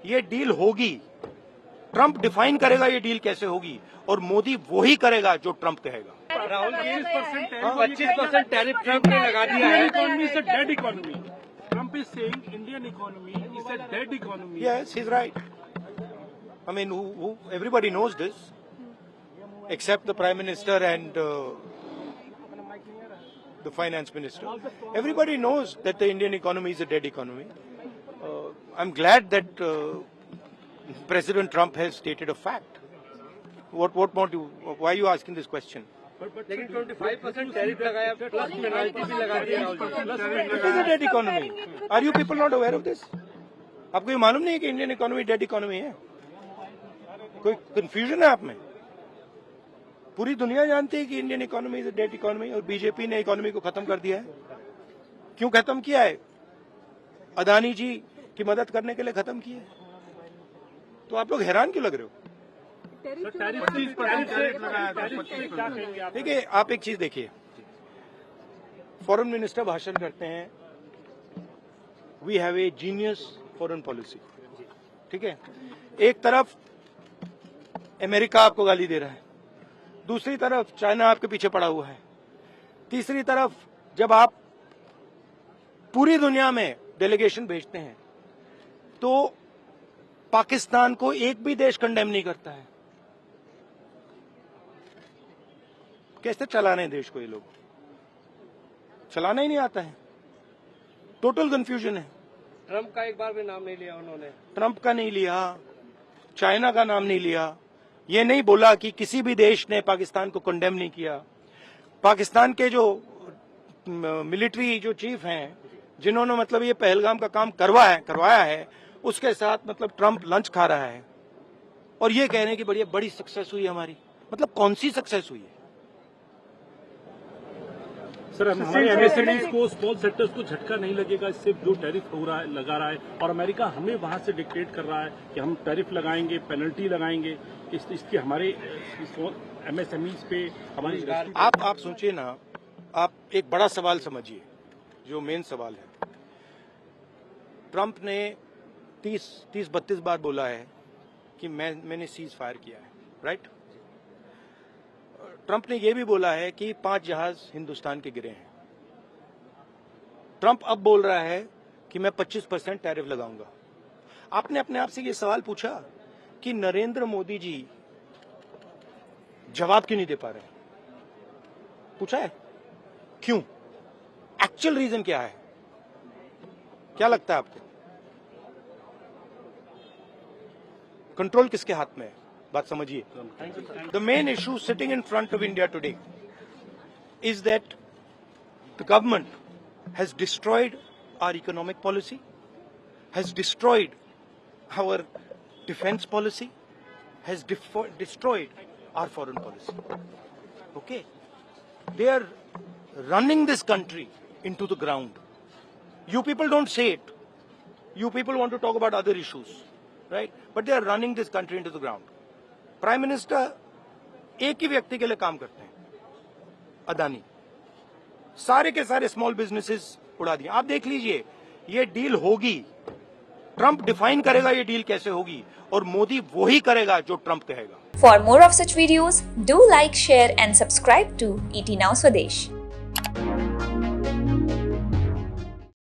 ये डील होगी, Trump define करेगा ये डील कैसे होगी, और मोदी वो ही करेगा जो ट्रंप कहेगा। राहुल 25% टैरिफ ट्रंप ने लगा दिया है। Economy is a dead economy. Trump is saying Indian economy is a dead economy. Yes, he's right. I mean, everybody knows this, except the Prime Minister and the Finance Minister. Everybody knows that the Indian economy is a dead economy. I'm glad that President Trump has stated a fact. What more do you, why are you asking this question? लेकिन 25% tariff लगाया, plus penalty भी लगा दी Rahul ji. It is a dead economy. Are you people not aware of this? आपको ये मालूम नहीं है कि इंडियन इकोनॉमी डेड इकोनॉमी है? कोई कंफ्यूजन है आप में? पूरी दुनिया जानती है कि Indian economy is a dead economy, और बीजेपी ने इकोनॉमी को खत्म कर दिया है। क्यों खत्म किया है? अदानी जी की मदद करने के लिए खत्म किया है। तो आप लोग हैरान क्यों लग रहे हो? देखिए, आप एक चीज देखिए, फॉरेन मिनिस्टर भाषण करते हैं, we have a genius foreign policy, ठीक है। एक तरफ अमेरिका आपको गाली दे रहा है, दूसरी तरफ चाइना आपके पीछे पड़ा हुआ है, तीसरी तरफ जब आप पूरी दुनिया में डेलीगेशन भेजते हैं तो पाकिस्तान को एक भी देश कंडेम नहीं करता है। कैसे चलाने देश को? ये लोग चलाना ही नहीं आता है। टोटल कंफ्यूजन है। ट्रंप का एक बार भी नाम नहीं लिया उन्होंने। ट्रंप का नहीं लिया, चाइना का नाम नहीं लिया, ये नहीं बोला कि किसी भी देश ने पाकिस्तान को कंडेम नहीं किया। पाकिस्तान के जो मिलिट्री जो चीफ हैं, जिन्होंने मतलब ये पहलगाम का काम करवाया है, उसके साथ मतलब ट्रंप लंच खा रहा है और ये कह रहे हैं कि बड़ी सक्सेस हुई हमारी। मतलब कौन सी सक्सेस हुई है? सर, हमारे एमएसएमईज को, स्मॉल सेक्टर्स को झटका नहीं लगेगा इससे जो टैरिफ लगा रहा है, और अमेरिका हमें वहां से डिक्टेट कर रहा है कि हम टैरिफ लगाएंगे, पेनल्टी लगाएंगे, इसकी हमारे एमएसएमईज पे हमारी। आप सोचिए ना, आप एक बड़ा सवाल समझिए, जो मेन सवाल है। ट्रंप ने 30-32 बार बोला है कि मैंने सीज फायर किया है, राइट। ट्रंप ने यह भी बोला है कि 5 जहाज हिंदुस्तान के गिरे हैं। ट्रंप अब बोल रहा है कि मैं 25% टैरिफ लगाऊंगा। आपने अपने आप से ये सवाल पूछा कि नरेंद्र मोदी जी जवाब क्यों नहीं दे पा रहे? पूछा है क्यों? एक्चुअल रीजन क्या है? क्या लगता है आपको? कंट्रोल किसके हाथ में है? बात समझिए। The main issue sitting in front of India today is that the government has destroyed our economic policy, has destroyed our defense policy, has destroyed our foreign policy. Okay? They are running this country into the ground. You people don't say it. You people want to talk about other issues, right? But they are running this country into the ground. Prime minister एक ही व्यक्ति के लिए काम करते हैं, अदानी। सारे के सारे स्मॉल बिजनेसेस उड़ा दिए। आप देख लीजिए, ये डील होगी, ट्रंप डिफाइन करेगा ये डील कैसे होगी, और मोदी वो ही करेगा जो ट्रंप कहेगा। For more of such videos, do like, share and subscribe to ET Now Swadesh।